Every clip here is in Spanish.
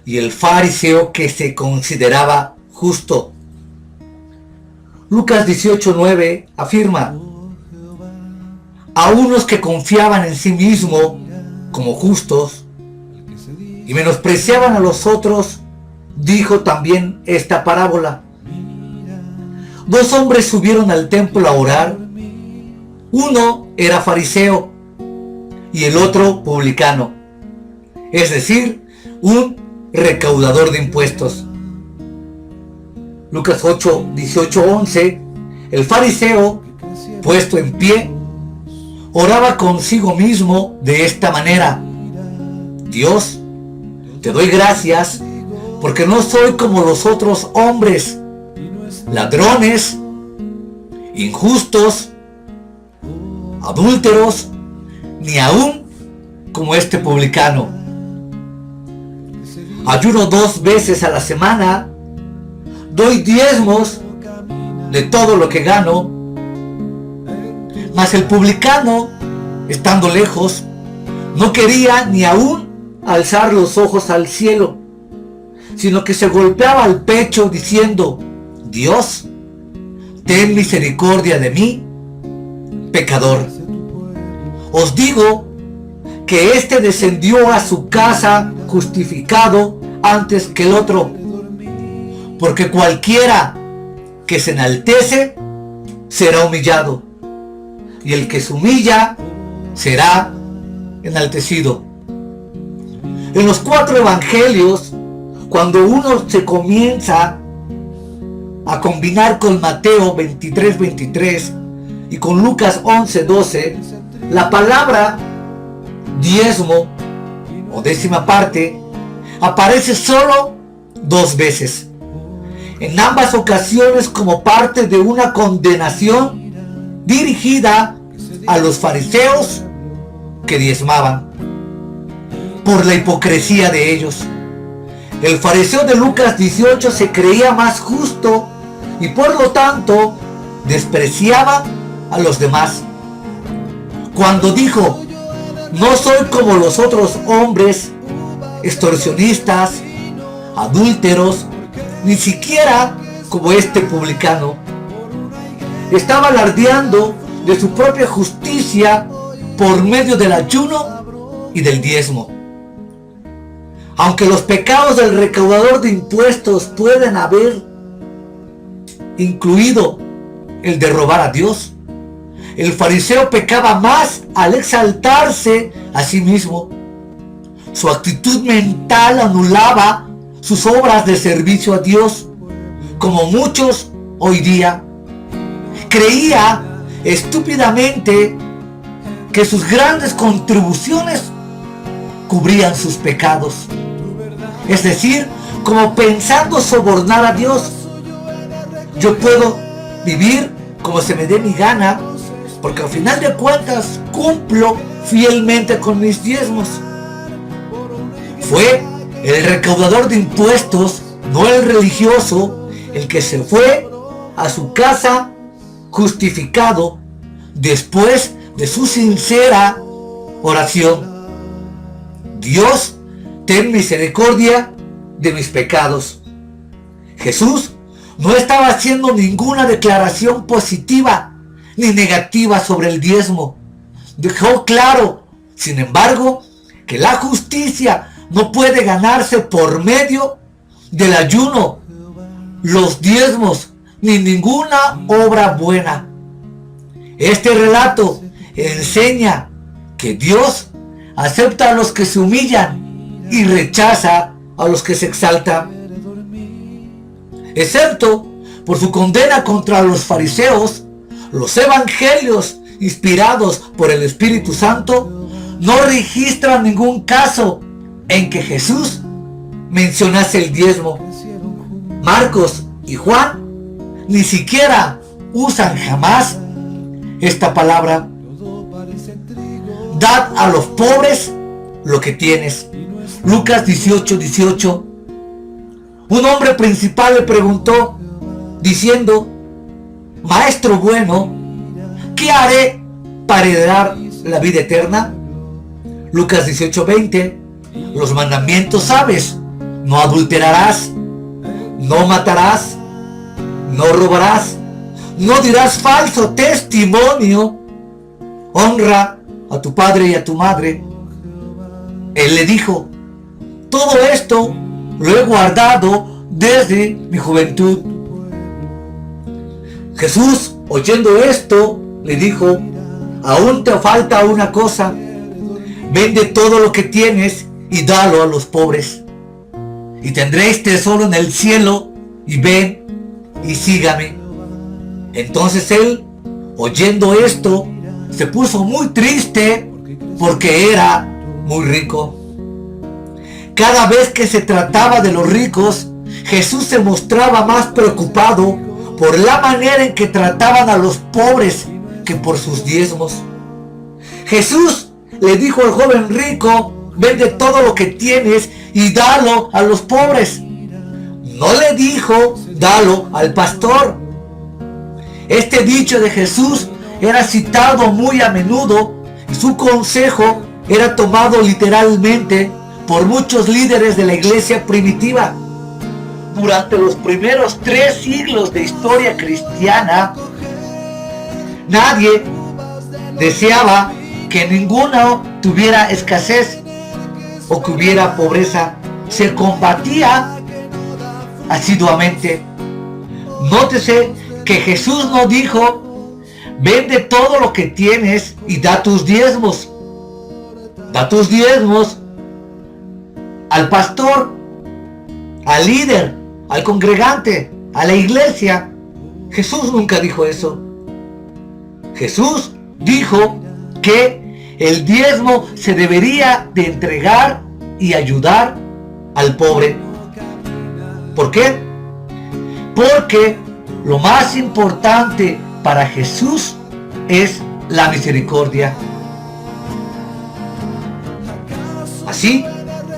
y el fariseo que se consideraba justo. Lucas 18:9 afirma: a unos que confiaban en sí mismos como justos y menospreciaban a los otros, dijo también esta parábola. Dos hombres subieron al templo a orar. Uno era fariseo y el otro publicano, es decir, un recaudador de impuestos. Lucas 8:18-11. El fariseo, puesto en pie, oraba consigo mismo de esta manera: Dios, te doy gracias porque no soy como los otros hombres, ladrones, injustos, adúlteros, ni aún como este publicano. Ayuno 2 veces a la semana, doy diezmos de todo lo que gano. Mas el publicano, estando lejos, no quería ni aún alzar los ojos al cielo, sino que se golpeaba al pecho diciendo: Dios, ten misericordia de mí, pecador. Os digo que éste descendió a su casa justificado antes que el otro, porque cualquiera que se enaltece será humillado, y el que se humilla será enaltecido. En los 4 evangelios, cuando uno se comienza a combinar con Mateo 23:23 y con Lucas 11:12, la palabra diezmo o décima parte aparece solo 2 veces. En ambas ocasiones como parte de una condenación dirigida a los fariseos que diezmaban por la hipocresía de ellos. El fariseo de Lucas 18 se creía más justo y por lo tanto despreciaba a los demás. Cuando dijo: no soy como los otros hombres, extorsionistas, adúlteros, ni siquiera como este publicano, estaba alardeando de su propia justicia por medio del ayuno y del diezmo. Aunque los pecados del recaudador de impuestos pueden haber incluido el de robar a Dios, el fariseo pecaba más al exaltarse a sí mismo. Su actitud mental anulaba sus obras de servicio a Dios, como muchos hoy día. Creía estúpidamente que sus grandes contribuciones cubrían sus pecados. Es decir, como pensando sobornar a Dios. Yo puedo vivir como se me dé mi gana, porque al final de cuentas cumplo fielmente con mis diezmos. Fue el recaudador de impuestos, no el religioso, el que se fue a su casa justificado después de su sincera oración: Dios, ten misericordia de mis pecados. Jesús no estaba haciendo ninguna declaración positiva ni negativa sobre el diezmo. Dejó claro, sin embargo, que la justicia no puede ganarse por medio del ayuno, los diezmos, ni ninguna obra buena. Este relato enseña que Dios acepta a los que se humillan y rechaza a los que se exaltan. Excepto por su condena contra los fariseos, los evangelios inspirados por el Espíritu Santo no registran ningún caso en que Jesús mencionase el diezmo. Marcos y Juan ni siquiera usan jamás esta palabra. Dad a los pobres lo que tienes. Lucas 18:18. Un hombre principal le preguntó diciendo: Maestro bueno, ¿qué haré para heredar la vida eterna? Lucas 18:20. Los mandamientos sabes: no adulterarás, no matarás, no robarás, no dirás falso testimonio, honra a tu padre y a tu madre. Él le dijo, todo esto lo he guardado desde mi juventud. Jesús, oyendo esto, le dijo, aún te falta una cosa, vende todo lo que tienes y dalo a los pobres, y tendréis tesoro en el cielo, y ven y sígame. Entonces él, oyendo esto, se puso muy triste porque era muy rico. Cada vez que se trataba de los ricos, Jesús se mostraba más preocupado por la manera en que trataban a los pobres que por sus diezmos. Jesús le dijo al joven rico, vende todo lo que tienes y dalo a los pobres. No le dijo, dalo al pastor. Este dicho de Jesús era citado muy a menudo y su consejo era tomado literalmente por muchos líderes de la iglesia primitiva. Durante los primeros 3 siglos de historia cristiana, nadie deseaba que ninguno tuviera escasez o que hubiera pobreza. Se combatía asiduamente. Nótese que Jesús no dijo, vende todo lo que tienes y da tus diezmos. Da tus diezmos al pastor, al líder, al congregante, a la iglesia. Jesús nunca dijo eso. Jesús dijo que el diezmo se debería de entregar y ayudar al pobre. ¿Por qué? Porque lo más importante para Jesús es la misericordia. Así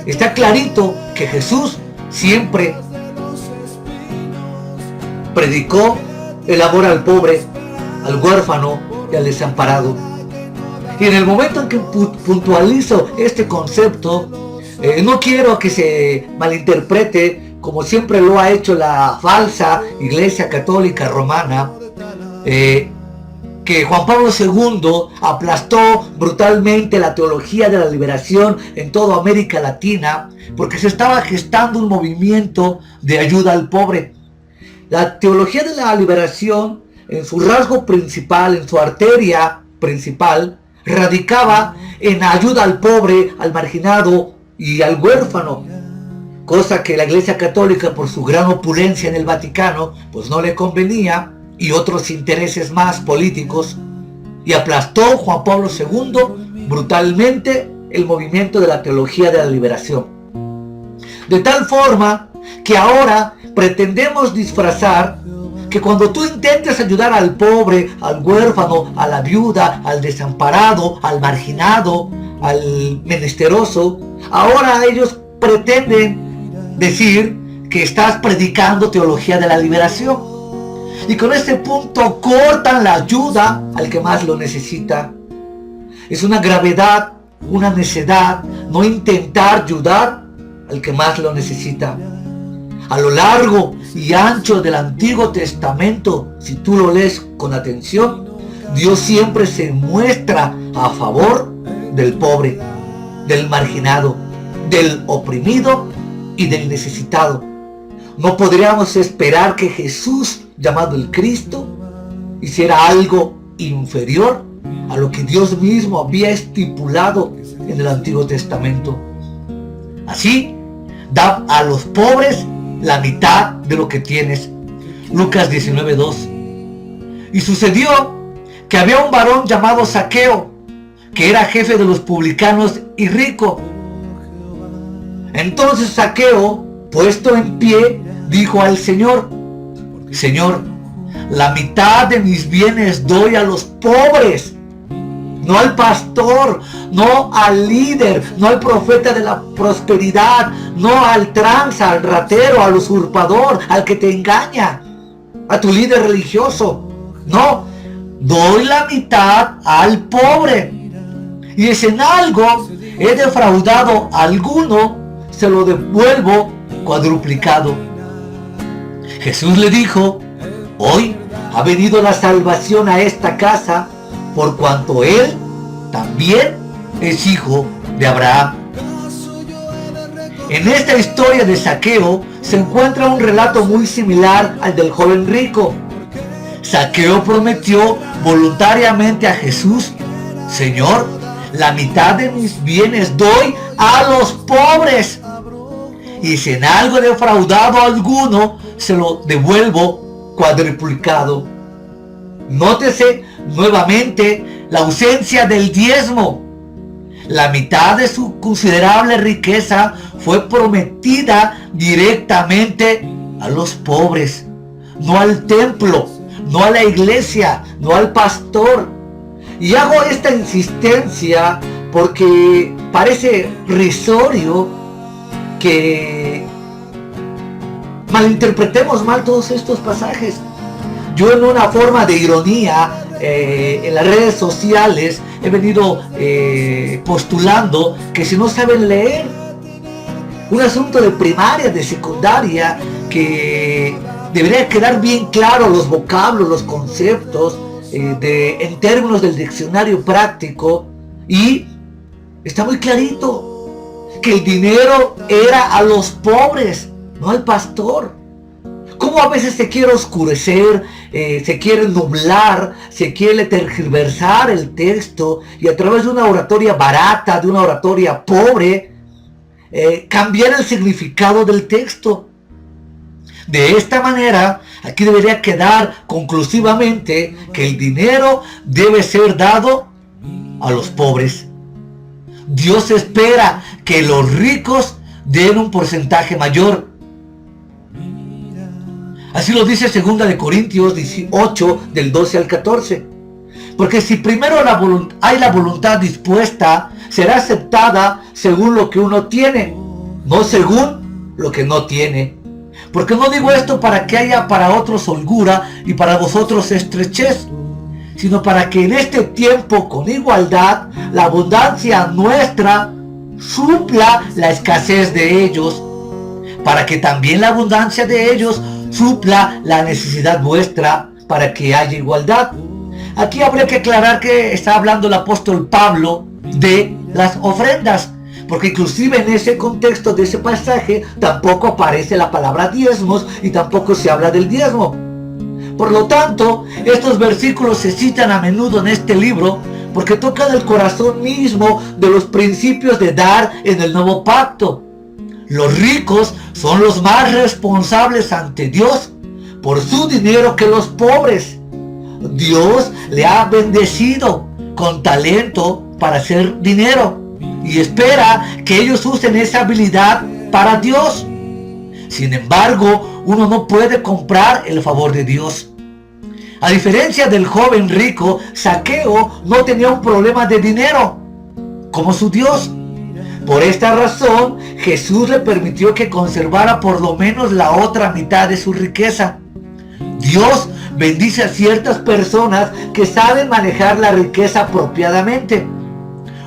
está clarito que Jesús siempre predicó el amor al pobre, al huérfano y al desamparado. Y en el momento en que puntualizo este concepto, no quiero que se malinterprete como siempre lo ha hecho la falsa Iglesia Católica Romana, que Juan Pablo II aplastó brutalmente la teología de la liberación en toda América Latina porque se estaba gestando un movimiento de ayuda al pobre. La teología de la liberación, en su rasgo principal, en su arteria principal, radicaba en ayuda al pobre, al marginado y al huérfano, cosa que la Iglesia Católica, por su gran opulencia en el Vaticano, pues no le convenía, y otros intereses más políticos, y aplastó Juan Pablo II brutalmente el movimiento de la teología de la liberación. De tal forma que ahora pretendemos disfrazar que cuando tú intentes ayudar al pobre, al huérfano, a la viuda, al desamparado, al marginado, al menesteroso, ahora ellos pretenden decir que estás predicando teología de la liberación. Y con este punto cortan la ayuda al que más lo necesita. Es una gravedad, una necedad, no intentar ayudar al que más lo necesita. A lo largo y ancho del Antiguo Testamento, si tú lo lees con atención, Dios siempre se muestra a favor del pobre, del marginado, del oprimido y del necesitado. No podríamos esperar que Jesús, llamado el Cristo, hiciera algo inferior a lo que Dios mismo había estipulado en el Antiguo Testamento. Así, da a los pobres la mitad de lo que tienes. Lucas 19:2. Y sucedió que había un varón llamado Zaqueo, que era jefe de los publicanos y rico. Entonces Zaqueo, puesto en pie, dijo al Señor: Señor, la mitad de mis bienes doy a los pobres. No al pastor, no al líder, no al profeta de la prosperidad, no al tranza, al ratero, al usurpador, al que te engaña, a tu líder religioso. No, doy la mitad al pobre. Y si en algo he defraudado a alguno, se lo devuelvo cuadruplicado. Jesús le dijo: hoy ha venido la salvación a esta casa, por cuanto él también es hijo de Abraham. En esta historia de Zaqueo se encuentra un relato muy similar al del joven rico. Zaqueo prometió voluntariamente a Jesús: Señor, la mitad de mis bienes doy a los pobres, y si en algo he defraudado a alguno, se lo devuelvo cuadruplicado. Nótese nuevamente la ausencia del diezmo. La mitad de su considerable riqueza fue prometida directamente a los pobres, no al templo, no a la iglesia, no al pastor. Y hago esta insistencia porque parece risorio que malinterpretemos mal todos estos pasajes. Yo, en una forma de ironía, en las redes sociales he venido postulando que si no saben leer, un asunto de primaria, de secundaria, que debería quedar bien claro los vocablos, los conceptos en términos del diccionario práctico, y está muy clarito que el dinero era a los pobres, no al pastor. Cómo a veces se quiere oscurecer, se quiere nublar, se quiere tergiversar el texto, y a través de una oratoria barata, de una oratoria pobre, cambiar el significado del texto. De esta manera, aquí debería quedar conclusivamente que el dinero debe ser dado a los pobres. Dios espera que los ricos den un porcentaje mayor. Así lo dice 2 Corintios 18, del 12 al 14. Porque si primero hay la voluntad dispuesta, será aceptada según lo que uno tiene, no según lo que no tiene. Porque no digo esto para que haya para otros holgura y para vosotros estrechez, sino para que en este tiempo, con igualdad, la abundancia nuestra supla la escasez de ellos, para que también la abundancia de ellos supla la necesidad vuestra, para que haya igualdad. Aquí habría que aclarar que está hablando el apóstol Pablo de las ofrendas, porque inclusive en ese contexto de ese pasaje tampoco aparece la palabra diezmos y tampoco se habla del diezmo. Por lo tanto, estos versículos se citan a menudo en este libro porque tocan el corazón mismo de los principios de dar en el nuevo pacto. Los ricos son los más responsables ante Dios por su dinero que los pobres. Dios le ha bendecido con talento para hacer dinero y espera que ellos usen esa habilidad para Dios. Sin embargo, uno no puede comprar el favor de Dios. A diferencia del joven rico, Zaqueo no tenía un problema de dinero como su Dios. Por esta razón, Jesús le permitió que conservara por lo menos la otra mitad de su riqueza. Dios bendice a ciertas personas que saben manejar la riqueza apropiadamente.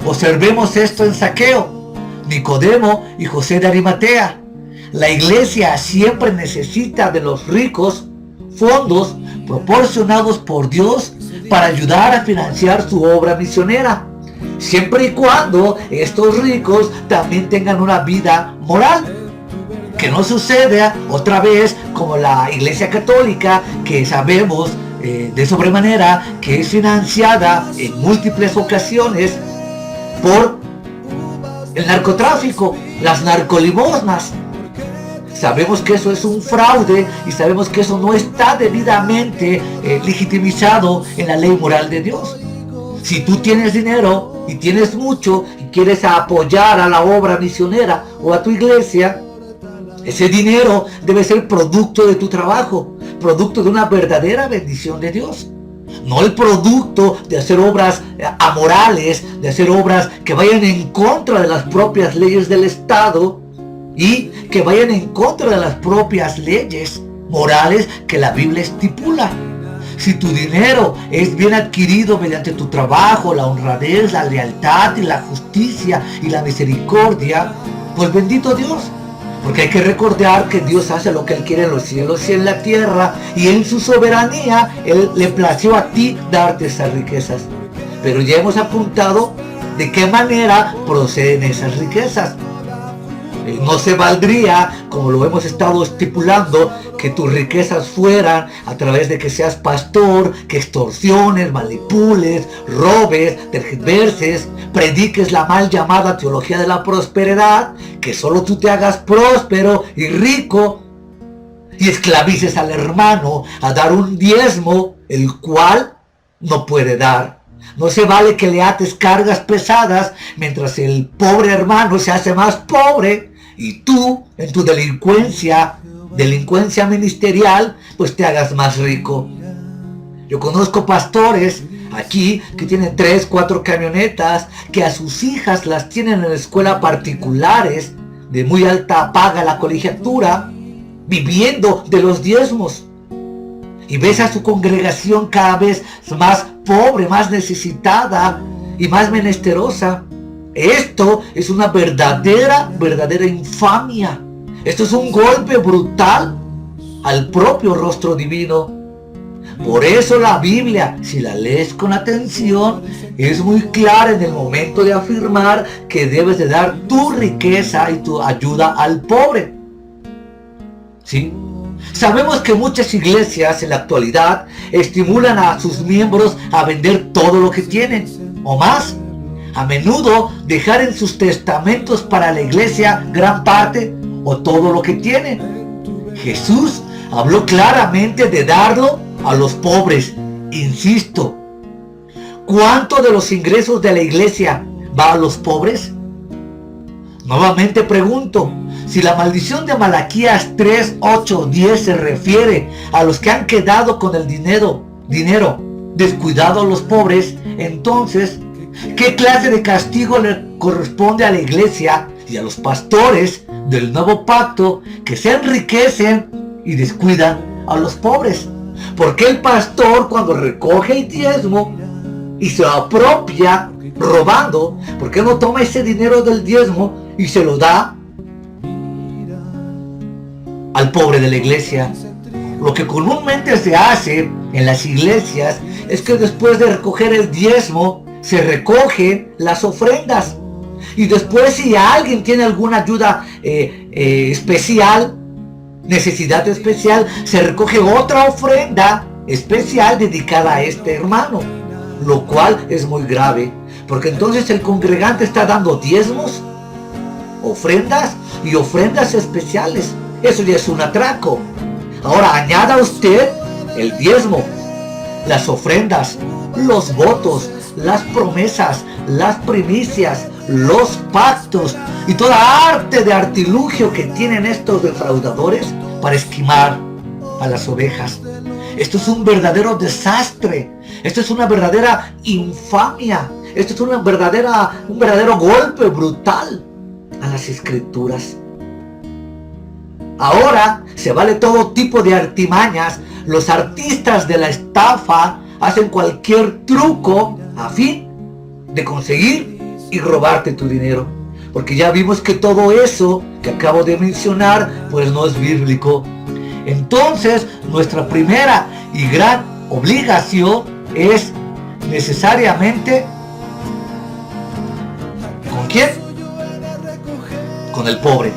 Observemos esto en Zaqueo, Nicodemo y José de Arimatea. La iglesia siempre necesita de los ricos fondos proporcionados por Dios para ayudar a financiar su obra misionera, siempre y cuando estos ricos también tengan una vida moral. Que no suceda otra vez como la Iglesia Católica, que sabemos de sobremanera que es financiada en múltiples ocasiones por el narcotráfico, las narcolimosnas. Sabemos que eso es un fraude y sabemos que eso no está debidamente legitimizado en la ley moral de Dios. Si tú tienes dinero y tienes mucho y quieres apoyar a la obra misionera o a tu iglesia, ese dinero debe ser producto de tu trabajo, producto de una verdadera bendición de Dios. No el producto de hacer obras amorales, de hacer obras que vayan en contra de las propias leyes del Estado y que vayan en contra de las propias leyes morales que la Biblia estipula. Si tu dinero es bien adquirido mediante tu trabajo, la honradez, la lealtad y la justicia y la misericordia, pues bendito Dios. Porque hay que recordar que Dios hace lo que Él quiere en los cielos y en la tierra, y en su soberanía Él le plació a ti darte esas riquezas. Pero ya hemos apuntado de qué manera proceden esas riquezas. No se valdría, como lo hemos estado estipulando, que tus riquezas fueran a través de que seas pastor, que extorsiones, manipules, robes, tergiverses, prediques la mal llamada teología de la prosperidad, que solo tú te hagas próspero y rico y esclavices al hermano a dar un diezmo, el cual no puede dar. No se vale que le ates cargas pesadas mientras el pobre hermano se hace más pobre y tú, en tu delincuencia ministerial, pues te hagas más rico. Yo conozco pastores aquí que tienen 3, 4 camionetas, que a sus hijas las tienen en escuelas particulares de muy alta paga la colegiatura, viviendo de los diezmos. Y ves a su congregación cada vez más pobre, más necesitada y más menesterosa. Esto es una verdadera infamia. Esto es un golpe brutal al propio rostro divino. Por eso la Biblia, si la lees con atención, es muy clara en el momento de afirmar que debes de dar tu riqueza y tu ayuda al pobre. ¿Sí? Sabemos que muchas iglesias en la actualidad estimulan a sus miembros a vender todo lo que tienen, o más. A menudo dejar en sus testamentos para la iglesia gran parte o todo lo que tienen. Jesús habló claramente de darlo a los pobres. Insisto, ¿cuánto de los ingresos de la iglesia va a los pobres? Nuevamente pregunto, si la maldición de Malaquías 3, 8, 10 se refiere a los que han quedado con el dinero descuidado a los pobres, entonces, ¿qué clase de castigo le corresponde a la iglesia y a los pastores del nuevo pacto que se enriquecen y descuidan a los pobres? Porque el pastor, cuando recoge el diezmo y se lo apropia robando, ¿por qué no toma ese dinero del diezmo y se lo da al pobre de la iglesia? Lo que comúnmente se hace en las iglesias es que después de recoger el diezmo se recogen las ofrendas, y después, si alguien tiene alguna ayuda especial, necesidad especial, se recoge otra ofrenda especial dedicada a este hermano, lo cual es muy grave, porque entonces el congregante está dando diezmos, ofrendas y ofrendas especiales. Eso ya es un atraco. Ahora añada usted el diezmo, las ofrendas, los votos, las promesas, las primicias, los pactos y toda arte de artilugio que tienen estos defraudadores para esquimar a las ovejas. Esto es un verdadero desastre. Esto es una verdadera infamia. Esto es un verdadero golpe brutal a las escrituras. Ahora se vale todo tipo de artimañas. Los artistas de la estafa hacen cualquier truco a fin de conseguir y robarte tu dinero, porque ya vimos que todo eso que acabo de mencionar pues no es bíblico. Entonces nuestra primera y gran obligación es necesariamente ¿con quién? Con el pobre.